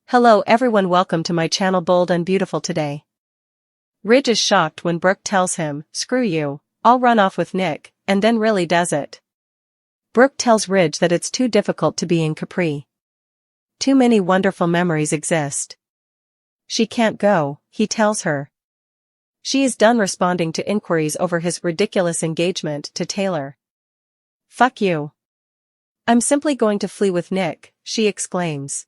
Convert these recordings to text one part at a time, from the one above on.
Hello everyone, welcome to my channel Bold and Beautiful today. Ridge is shocked when Brooke tells him, "Screw you, I'll run off with Nick," and then really does it. Brooke tells Ridge that it's too difficult to be in Capri. Too many wonderful memories exist. She can't go, he tells her. She is done responding to inquiries over his ridiculous engagement to Taylor. "Fuck you. I'm simply going to flee with Nick," she exclaims.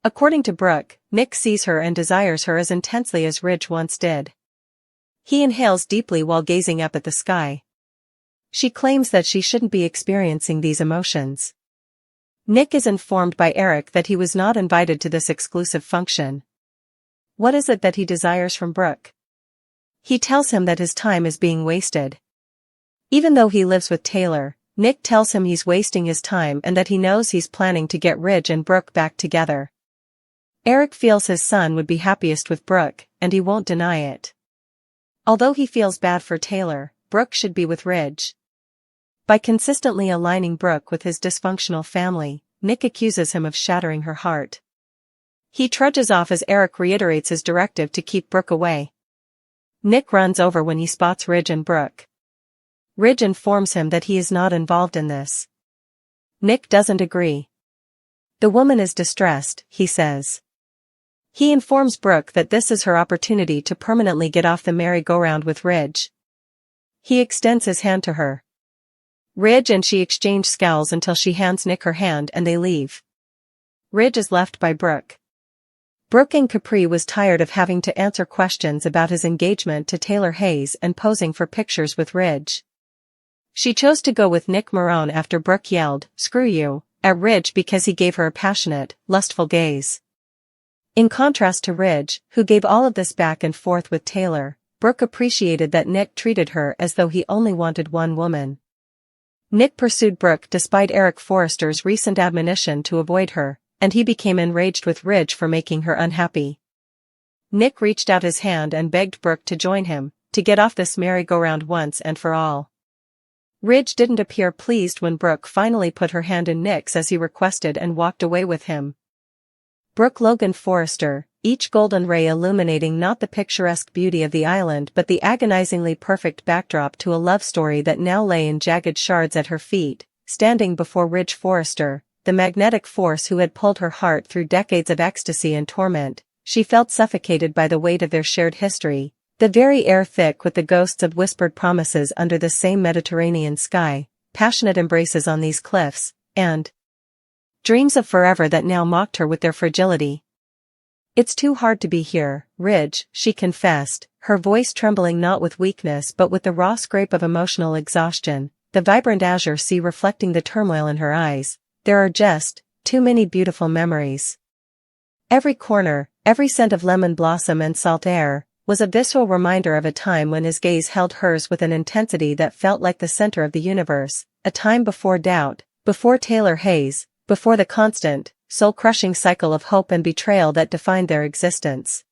According to Brooke, Nick sees her and desires her as intensely as Ridge once did. He inhales deeply while gazing up at the sky. She claims that she shouldn't be experiencing these emotions. Nick is informed by Eric that he was not invited to this exclusive function. What is it that he desires from Brooke? He tells him that his time is being wasted. Even though he lives with Taylor, Nick tells him he's wasting his time and that he knows he's planning to get Ridge and Brooke back together. Eric feels his son would be happiest with Brooke, and he won't deny it. Although he feels bad for Taylor, Brooke should be with Ridge. By consistently aligning Brooke with his dysfunctional family, Nick accuses him of shattering her heart. He trudges off as Eric reiterates his directive to keep Brooke away. Nick runs over when he spots Ridge and Brooke. Ridge informs him that he is not involved in this. Nick doesn't agree. The woman is distressed, he says. He informs Brooke that this is her opportunity to permanently get off the merry-go-round with Ridge. He extends his hand to her. Ridge and she exchange scowls until she hands Nick her hand and they leave. Ridge is left by Brooke. Brooke in Capri was tired of having to answer questions about his engagement to Taylor Hayes and posing for pictures with Ridge. She chose to go with Nick Marone after Brooke yelled, "Screw you," at Ridge because he gave her a passionate, lustful gaze. In contrast to Ridge, who gave all of this back and forth with Taylor, Brooke appreciated that Nick treated her as though he only wanted one woman. Nick pursued Brooke despite Eric Forrester's recent admonition to avoid her, and he became enraged with Ridge for making her unhappy. Nick reached out his hand and begged Brooke to join him, to get off this merry-go-round once and for all. Ridge didn't appear pleased when Brooke finally put her hand in Nick's as he requested and walked away with him. Brooke Logan Forrester, each golden ray illuminating not the picturesque beauty of the island but the agonizingly perfect backdrop to a love story that now lay in jagged shards at her feet, standing before Ridge Forrester, the magnetic force who had pulled her heart through decades of ecstasy and torment. She felt suffocated by the weight of their shared history, the very air thick with the ghosts of whispered promises under the same Mediterranean sky, passionate embraces on these cliffs, and dreams of forever that now mocked her with their fragility. "It's too hard to be here, Ridge," she confessed, her voice trembling not with weakness but with the raw scrape of emotional exhaustion, the vibrant azure sea reflecting the turmoil in her eyes. "There are just too many beautiful memories." Every corner, every scent of lemon blossom and salt air, was a visceral reminder of a time when his gaze held hers with an intensity that felt like the center of the universe, a time before doubt, before Taylor Hayes, before the constant, soul-crushing cycle of hope and betrayal that defined their existence.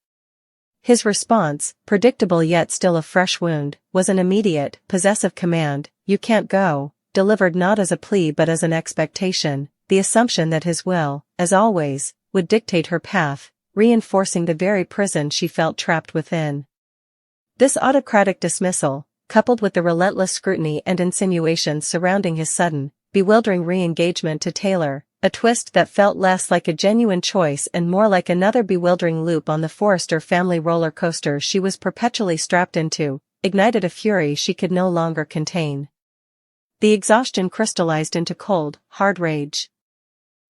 His response, predictable yet still a fresh wound, was an immediate, possessive command, "You can't go," delivered not as a plea but as an expectation, the assumption that his will, as always, would dictate her path, reinforcing the very prison she felt trapped within. This autocratic dismissal, coupled with the relentless scrutiny and insinuations surrounding his sudden, bewildering re-engagement to Taylor, a twist that felt less like a genuine choice and more like another bewildering loop on the Forrester family roller coaster she was perpetually strapped into, ignited a fury she could no longer contain. The exhaustion crystallized into cold, hard rage.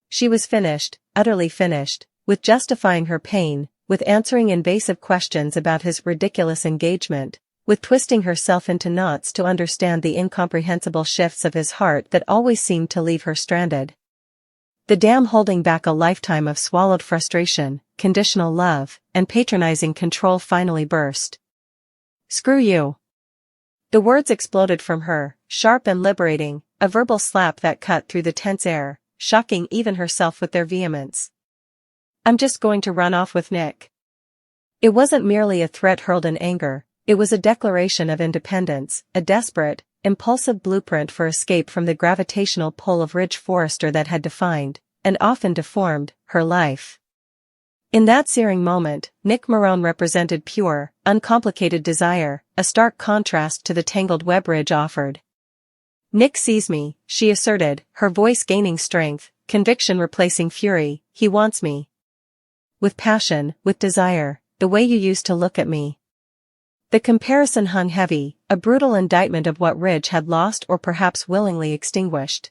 She was finished, utterly finished, with justifying her pain, with answering invasive questions about his ridiculous engagement, with twisting herself into knots to understand the incomprehensible shifts of his heart that always seemed to leave her stranded. The dam holding back a lifetime of swallowed frustration, conditional love, and patronizing control finally burst. "Screw you." The words exploded from her, sharp and liberating, a verbal slap that cut through the tense air, shocking even herself with their vehemence. "I'm just going to run off with Nick." It wasn't merely a threat hurled in anger, it was a declaration of independence, a desperate, impulsive blueprint for escape from the gravitational pull of Ridge Forrester that had defined, and often deformed, her life. In that searing moment, Nick Marone represented pure, uncomplicated desire, a stark contrast to the tangled web Ridge offered. "Nick sees me," she asserted, her voice gaining strength, conviction replacing fury. "He wants me. With passion, with desire, the way you used to look at me." The comparison hung heavy, a brutal indictment of what Ridge had lost or perhaps willingly extinguished.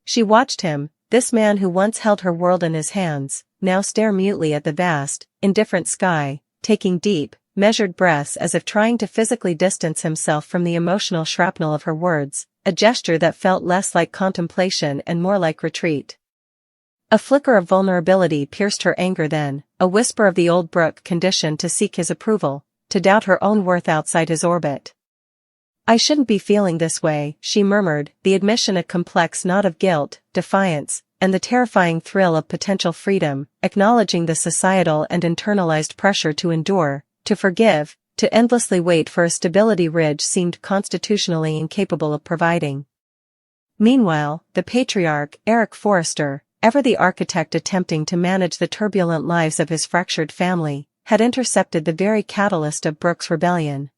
She watched him, this man who once held her world in his hands, now stare mutely at the vast, indifferent sky, taking deep, measured breaths as if trying to physically distance himself from the emotional shrapnel of her words, a gesture that felt less like contemplation and more like retreat. A flicker of vulnerability pierced her anger then, a whisper of the old Brooke conditioned to seek his approval, to doubt her own worth outside his orbit. "I shouldn't be feeling this way," she murmured, the admission a complex knot of guilt, defiance, and the terrifying thrill of potential freedom, acknowledging the societal and internalized pressure to endure, to forgive, to endlessly wait for a stability Ridge seemed constitutionally incapable of providing. Meanwhile, the patriarch, Eric Forrester, ever the architect attempting to manage the turbulent lives of his fractured family, had intercepted the very catalyst of Brooke's rebellion.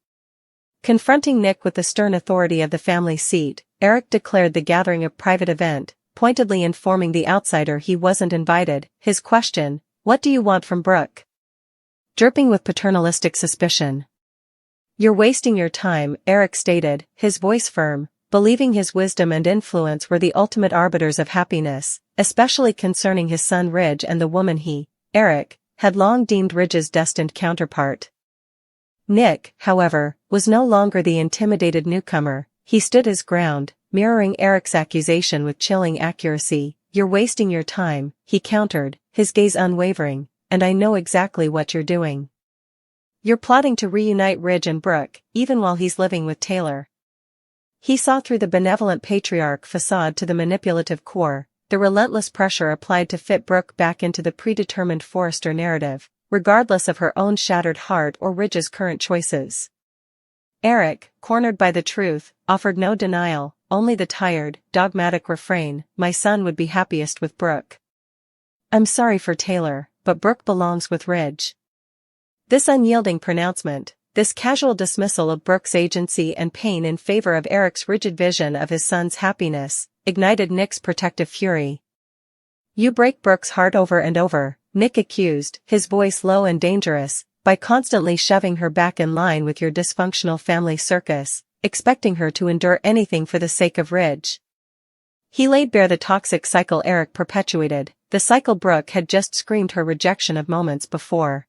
Confronting Nick with the stern authority of the family seat, Eric declared the gathering a private event, pointedly informing the outsider he wasn't invited. His question, "What do you want from Brooke?" dripping with paternalistic suspicion. "You're wasting your time," Eric stated, his voice firm, believing his wisdom and influence were the ultimate arbiters of happiness, especially concerning his son Ridge and the woman he, Eric, had long deemed Ridge's destined counterpart. Nick, however, was no longer the intimidated newcomer. He stood his ground, mirroring Eric's accusation with chilling accuracy. "You're wasting your time," he countered, his gaze unwavering, "and I know exactly what you're doing. You're plotting to reunite Ridge and Brooke, even while he's living with Taylor." He saw through the benevolent patriarch facade to the manipulative core, the relentless pressure applied to fit Brooke back into the predetermined Forrester narrative, regardless of her own shattered heart or Ridge's current choices. Eric, cornered by the truth, offered no denial, only the tired, dogmatic refrain, "My son would be happiest with Brooke. I'm sorry for Taylor, but Brooke belongs with Ridge." This unyielding pronouncement, this casual dismissal of Brooke's agency and pain in favor of Eric's rigid vision of his son's happiness, ignited Nick's protective fury. "You break Brooke's heart over and over," Nick accused, his voice low and dangerous, "by constantly shoving her back in line with your dysfunctional family circus, expecting her to endure anything for the sake of Ridge." He laid bare the toxic cycle Eric perpetuated, the cycle Brooke had just screamed her rejection of moments before.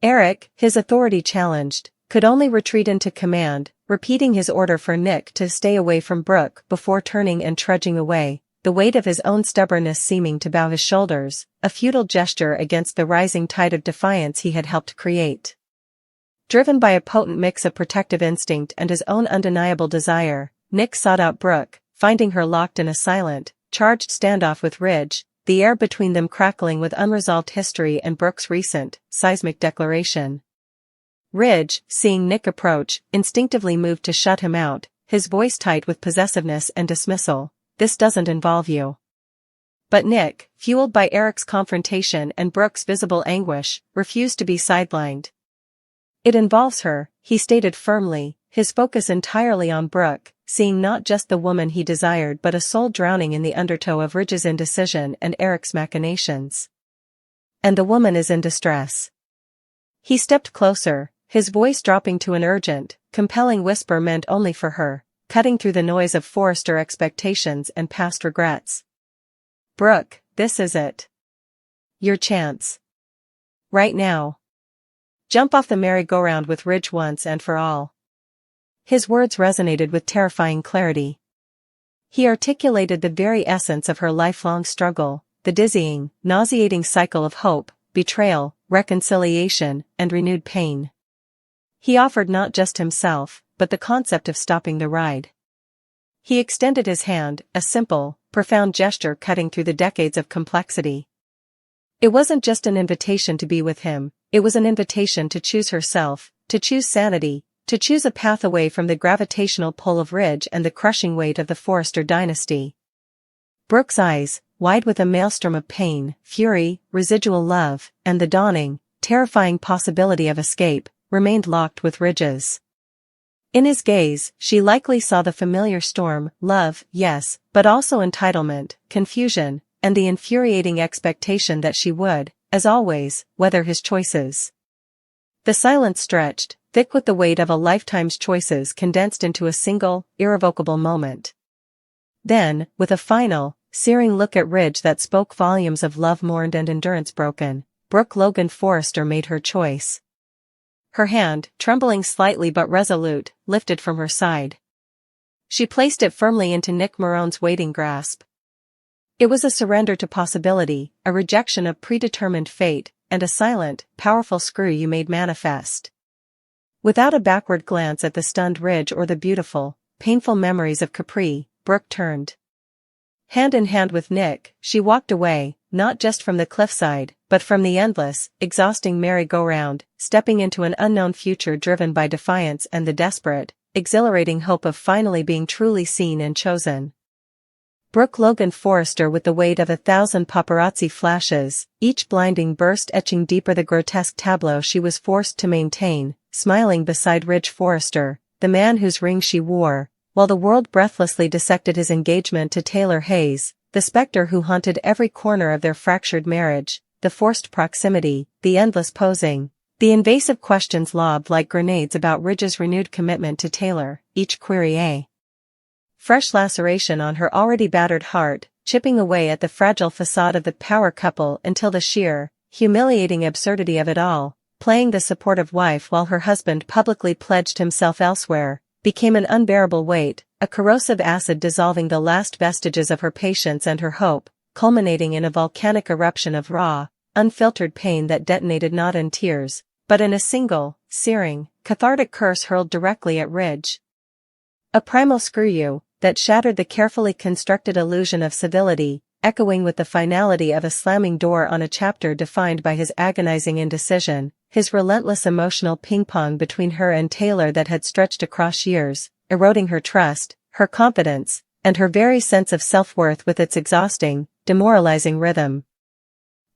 Eric, his authority challenged, could only retreat into command, repeating his order for Nick to stay away from Brooke before turning and trudging away, the weight of his own stubbornness seeming to bow his shoulders, a futile gesture against the rising tide of defiance he had helped create. Driven by a potent mix of protective instinct and his own undeniable desire, Nick sought out Brooke, finding her locked in a silent, charged standoff with Ridge, the air between them crackling with unresolved history and Brooke's recent, seismic declaration. Ridge, seeing Nick approach, instinctively moved to shut him out, his voice tight with possessiveness and dismissal. "This doesn't involve you." But Nick, fueled by Eric's confrontation and Brooke's visible anguish, refused to be sidelined. "It involves her," he stated firmly, his focus entirely on Brooke, seeing not just the woman he desired but a soul drowning in the undertow of Ridge's indecision and Eric's machinations. "And the woman is in distress." He stepped closer, his voice dropping to an urgent, compelling whisper meant only for her, cutting through the noise of Forrester expectations and past regrets. "Brooke, this is it. Your chance. Right now. Jump off the merry-go-round with Ridge once and for all." His words resonated with terrifying clarity. He articulated the very essence of her lifelong struggle, the dizzying, nauseating cycle of hope, betrayal, reconciliation, and renewed pain. He offered not just himself, but the concept of stopping the ride. He extended his hand, a simple, profound gesture cutting through the decades of complexity. It wasn't just an invitation to be with him, it was an invitation to choose herself, to choose sanity, to choose a path away from the gravitational pull of Ridge and the crushing weight of the Forrester dynasty. Brooke's eyes, wide with a maelstrom of pain, fury, residual love, and the dawning, terrifying possibility of escape, remained locked with Ridge's. In his gaze, she likely saw the familiar storm, love, yes, but also entitlement, confusion, and the infuriating expectation that she would, as always, weather his choices. The silence stretched, thick with the weight of a lifetime's choices condensed into a single, irrevocable moment. Then, with a final, searing look at Ridge that spoke volumes of love mourned and endurance broken, Brooke Logan Forrester made her choice. Her hand, trembling slightly but resolute, lifted from her side. She placed it firmly into Nick Marone's waiting grasp. It was a surrender to possibility, a rejection of predetermined fate, and a silent, powerful screw you made manifest. Without a backward glance at the stunned Ridge or the beautiful, painful memories of Capri, Brooke turned. Hand in hand with Nick, she walked away, not just from the cliffside, but from the endless, exhausting merry-go-round, stepping into an unknown future driven by defiance and the desperate, exhilarating hope of finally being truly seen and chosen. Brooke Logan Forrester with the weight of 1,000 paparazzi flashes, each blinding burst etching deeper the grotesque tableau she was forced to maintain, smiling beside Ridge Forrester, the man whose ring she wore, while the world breathlessly dissected his engagement to Taylor Hayes, the specter who haunted every corner of their fractured marriage, the forced proximity, the endless posing, the invasive questions lobbed like grenades about Ridge's renewed commitment to Taylor, each query a fresh laceration on her already battered heart, chipping away at the fragile facade of the power couple until the sheer, humiliating absurdity of it all, playing the supportive wife while her husband publicly pledged himself elsewhere, became an unbearable weight, a corrosive acid dissolving the last vestiges of her patience and her hope, culminating in a volcanic eruption of raw, unfiltered pain that detonated not in tears, but in a single, searing, cathartic curse hurled directly at Ridge. A primal screw you, that shattered the carefully constructed illusion of civility, echoing with the finality of a slamming door on a chapter defined by his agonizing indecision, his relentless emotional ping-pong between her and Taylor that had stretched across years, eroding her trust, her confidence, and her very sense of self-worth with its exhausting, demoralizing rhythm.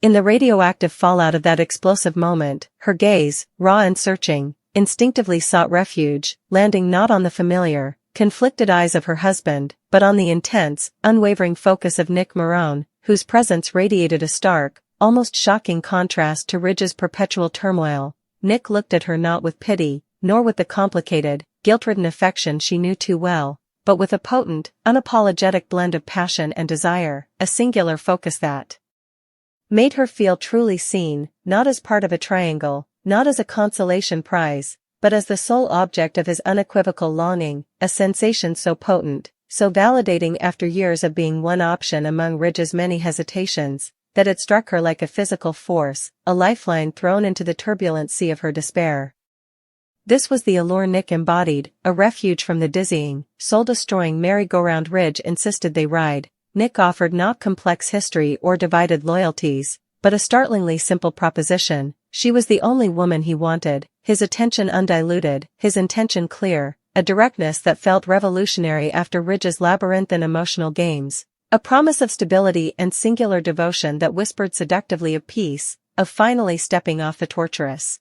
In the radioactive fallout of that explosive moment, her gaze, raw and searching, instinctively sought refuge, landing not on the familiar, conflicted eyes of her husband, but on the intense, unwavering focus of Nick Marone, whose presence radiated a stark, almost shocking contrast to Ridge's perpetual turmoil. Nick looked at her not with pity, nor with the complicated, guilt-ridden affection she knew too well, but with a potent, unapologetic blend of passion and desire, a singular focus that made her feel truly seen, not as part of a triangle, not as a consolation prize, but as the sole object of his unequivocal longing, a sensation so potent, so validating after years of being one option among Ridge's many hesitations, that it struck her like a physical force, a lifeline thrown into the turbulent sea of her despair. This was the allure Nick embodied, a refuge from the dizzying, soul-destroying merry-go-round Ridge insisted they ride. Nick offered not complex history or divided loyalties, but a startlingly simple proposition. She was the only woman he wanted, his attention undiluted, his intention clear, a directness that felt revolutionary after Ridge's labyrinthine emotional games, a promise of stability and singular devotion that whispered seductively of peace, of finally stepping off the torturous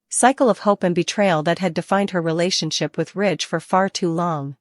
cycle of hope and betrayal that had defined her relationship with Ridge for far too long.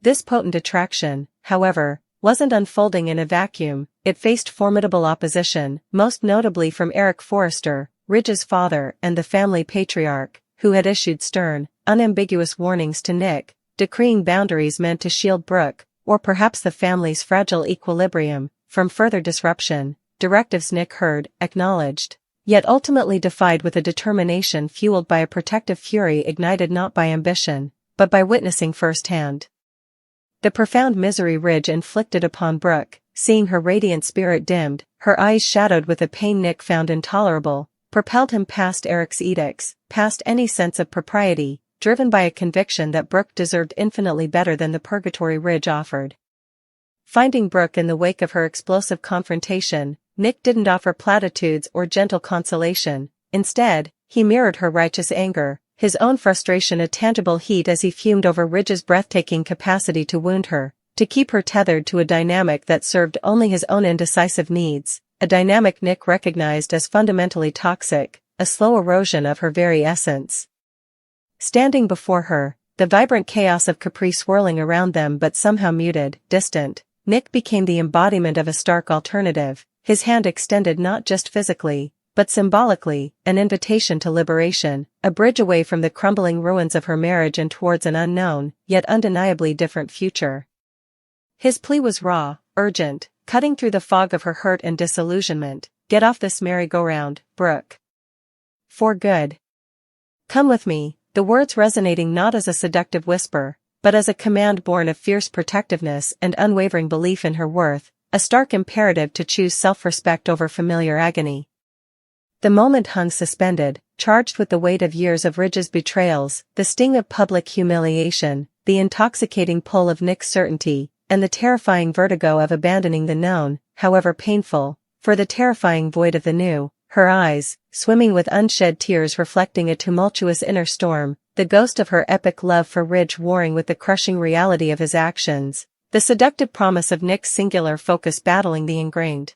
This potent attraction, however, wasn't unfolding in a vacuum. It faced formidable opposition, most notably from Eric Forrester, Ridge's father and the family patriarch, who had issued stern, unambiguous warnings to Nick, decreeing boundaries meant to shield Brooke, or perhaps the family's fragile equilibrium, from further disruption, directives Nick heard, acknowledged, yet ultimately defied with a determination fueled by a protective fury ignited not by ambition, but by witnessing firsthand the profound misery Ridge inflicted upon Brooke. Seeing her radiant spirit dimmed, her eyes shadowed with a pain Nick found intolerable, propelled him past Eric's edicts, past any sense of propriety, driven by a conviction that Brooke deserved infinitely better than the purgatory Ridge offered. Finding Brooke in the wake of her explosive confrontation, Nick didn't offer platitudes or gentle consolation. Instead, he mirrored her righteous anger, his own frustration a tangible heat as he fumed over Ridge's breathtaking capacity to wound her, to keep her tethered to a dynamic that served only his own indecisive needs, a dynamic Nick recognized as fundamentally toxic, a slow erosion of her very essence. Standing before her, the vibrant chaos of Capri swirling around them but somehow muted, distant, Nick became the embodiment of a stark alternative, his hand extended not just physically, but symbolically, an invitation to liberation, a bridge away from the crumbling ruins of her marriage and towards an unknown, yet undeniably different future. His plea was raw, urgent, cutting through the fog of her hurt and disillusionment. Get off this merry-go-round, Brooke. For good. Come with me, the words resonating not as a seductive whisper, but as a command born of fierce protectiveness and unwavering belief in her worth, a stark imperative to choose self-respect over familiar agony. The moment hung suspended, charged with the weight of years of Ridge's betrayals, the sting of public humiliation, the intoxicating pull of Nick's certainty, and the terrifying vertigo of abandoning the known, however painful, for the terrifying void of the new, her eyes, swimming with unshed tears reflecting a tumultuous inner storm, the ghost of her epic love for Ridge warring with the crushing reality of his actions, the seductive promise of Nick's singular focus battling the ingrained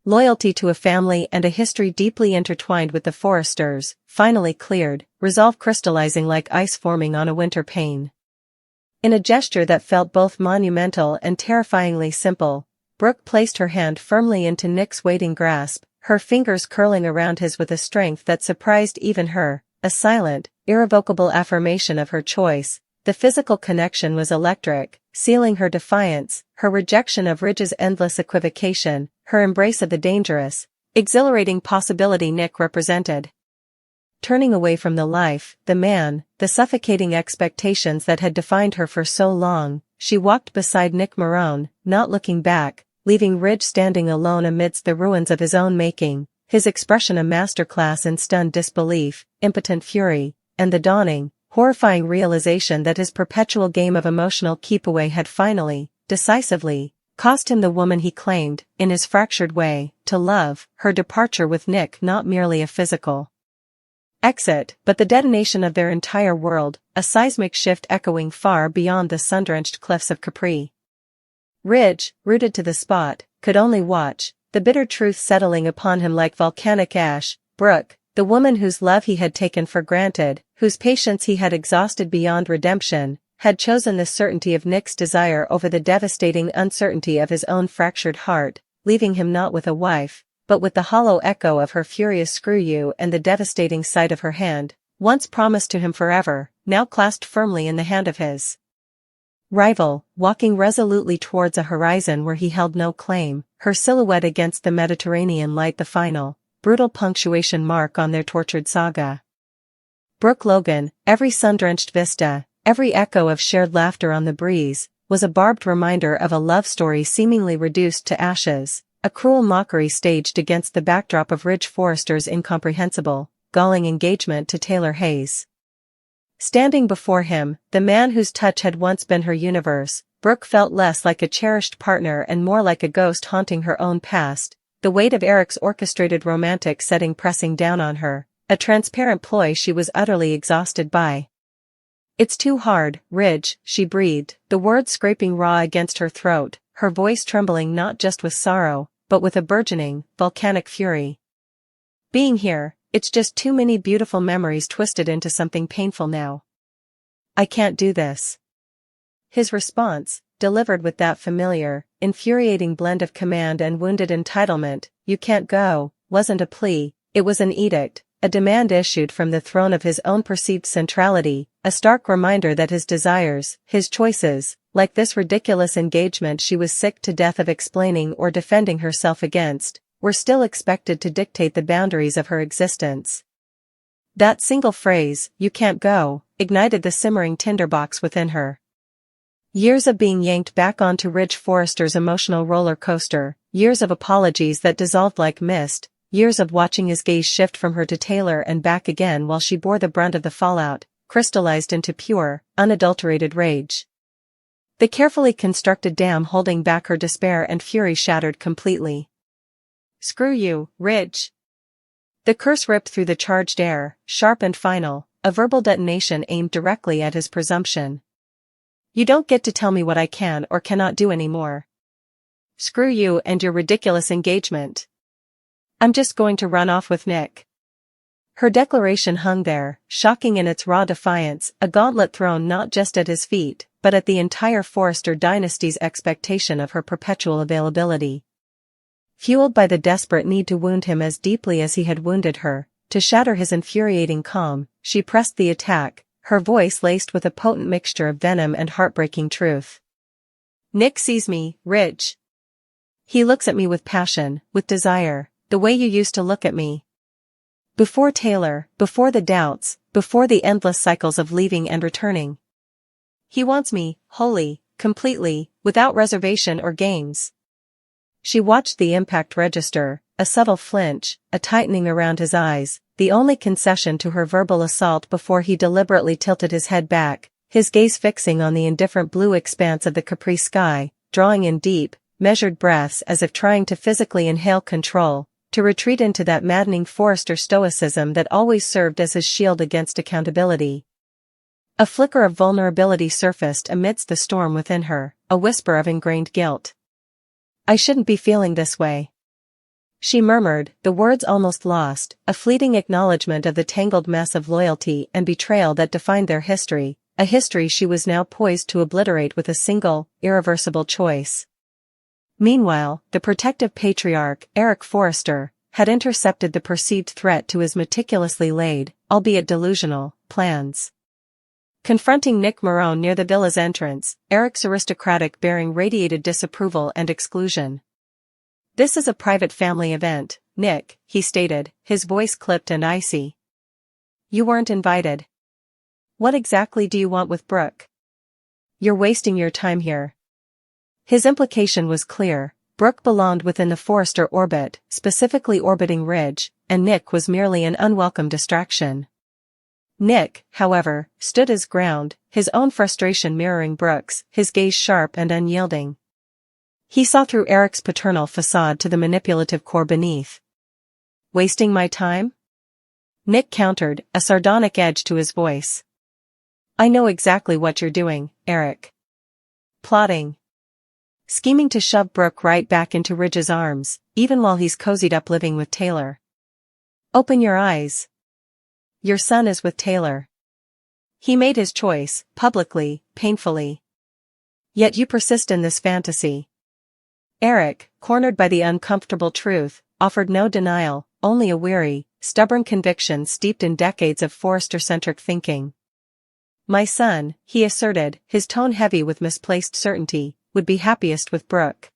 loyalty to a family and a history deeply intertwined with the Forresters, finally cleared, resolve crystallizing like ice forming on a winter pane. In a gesture that felt both monumental and terrifyingly simple, Brooke placed her hand firmly into Nick's waiting grasp, her fingers curling around his with a strength that surprised even her, a silent, irrevocable affirmation of her choice. The physical connection was electric, sealing her defiance, her rejection of Ridge's endless equivocation, her embrace of the dangerous, exhilarating possibility Nick represented. Turning away from the life, the man, the suffocating expectations that had defined her for so long, she walked beside Nick Marone, not looking back, leaving Ridge standing alone amidst the ruins of his own making, his expression a masterclass in stunned disbelief, impotent fury, and the dawning, horrifying realization that his perpetual game of emotional keep-away had finally, decisively, cost him the woman he claimed, in his fractured way, to love, her departure with Nick not merely a physical exit, but the detonation of their entire world, a seismic shift echoing far beyond the sun-drenched cliffs of Capri. Ridge, rooted to the spot, could only watch, the bitter truth settling upon him like volcanic ash. Brooke, the woman whose love he had taken for granted, whose patience he had exhausted beyond redemption, had chosen the certainty of Nick's desire over the devastating uncertainty of his own fractured heart, leaving him not with a wife, but with the hollow echo of her furious screw you and the devastating sight of her hand, once promised to him forever, now clasped firmly in the hand of his rival, walking resolutely towards a horizon where he held no claim, her silhouette against the Mediterranean light the final, brutal punctuation mark on their tortured saga. Brooke Logan, every sun-drenched vista, every echo of shared laughter on the breeze, was a barbed reminder of a love story seemingly reduced to ashes, a cruel mockery staged against the backdrop of Ridge Forrester's incomprehensible, galling engagement to Taylor Hayes. Standing before him, the man whose touch had once been her universe, Brooke felt less like a cherished partner and more like a ghost haunting her own past, the weight of Eric's orchestrated romantic setting pressing down on her, a transparent ploy she was utterly exhausted by. "It's too hard, Ridge," she breathed, the words scraping raw against her throat, her voice trembling not just with sorrow, but with a burgeoning, volcanic fury. "Being here, it's just too many beautiful memories twisted into something painful now. I can't do this." His response, delivered with that familiar, infuriating blend of command and wounded entitlement, "You can't go," wasn't a plea, it was an edict, a demand issued from the throne of his own perceived centrality, a stark reminder that his desires, his choices, like this ridiculous engagement she was sick to death of explaining or defending herself against, were still expected to dictate the boundaries of her existence. That single phrase, "you can't go," ignited the simmering tinderbox within her. Years of being yanked back onto Ridge Forrester's emotional roller coaster, years of apologies that dissolved like mist, years of watching his gaze shift from her to Taylor and back again while she bore the brunt of the fallout, crystallized into pure, unadulterated rage. The carefully constructed dam holding back her despair and fury shattered completely. "Screw you, Ridge." The curse ripped through the charged air, sharp and final, a verbal detonation aimed directly at his presumption. You don't get to tell me what I can or cannot do anymore. Screw you and your ridiculous engagement. I'm just going to run off with Nick. Her declaration hung there, shocking in its raw defiance, a gauntlet thrown not just at his feet, but at the entire Forrester dynasty's expectation of her perpetual availability. Fueled by the desperate need to wound him as deeply as he had wounded her, to shatter his infuriating calm, she pressed the attack, her voice laced with a potent mixture of venom and heartbreaking truth. Nick sees me, Ridge. He looks at me with passion, with desire, the way you used to look at me. Before Taylor, before the doubts, before the endless cycles of leaving and returning. He wants me, wholly, completely, without reservation or games. She watched the impact register, a subtle flinch, a tightening around his eyes, the only concession to her verbal assault before he deliberately tilted his head back, his gaze fixing on the indifferent blue expanse of the Capri sky, drawing in deep, measured breaths as if trying to physically inhale control, to retreat into that maddening Forrester stoicism that always served as his shield against accountability. A flicker of vulnerability surfaced amidst the storm within her, a whisper of ingrained guilt. I shouldn't be feeling this way. She murmured, the words almost lost, a fleeting acknowledgement of the tangled mess of loyalty and betrayal that defined their history, a history she was now poised to obliterate with a single, irreversible choice. Meanwhile, the protective patriarch, Eric Forrester, had intercepted the perceived threat to his meticulously laid, albeit delusional, plans. Confronting Nick Marone near the villa's entrance, Eric's aristocratic bearing radiated disapproval and exclusion. This is a private family event, Nick, he stated, his voice clipped and icy. You weren't invited. What exactly do you want with Brooke? You're wasting your time here. His implication was clear, Brooke belonged within the Forrester orbit, specifically orbiting Ridge, and Nick was merely an unwelcome distraction. Nick, however, stood his ground, his own frustration mirroring Brooke's, his gaze sharp and unyielding. He saw through Eric's paternal facade to the manipulative core beneath. Wasting my time? Nick countered, a sardonic edge to his voice. I know exactly what you're doing, Eric. Plotting. Scheming to shove Brooke right back into Ridge's arms, even while he's cozied up living with Taylor. Open your eyes. Your son is with Taylor. He made his choice, publicly, painfully. Yet you persist in this fantasy. Eric, cornered by the uncomfortable truth, offered no denial, only a weary, stubborn conviction steeped in decades of Forrester-centric thinking. My son, he asserted, his tone heavy with misplaced certainty, would be happiest with Brooke.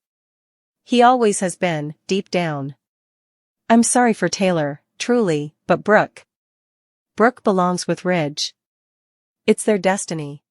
He always has been, deep down. I'm sorry for Taylor, truly, but Brooke belongs with Ridge. It's their destiny.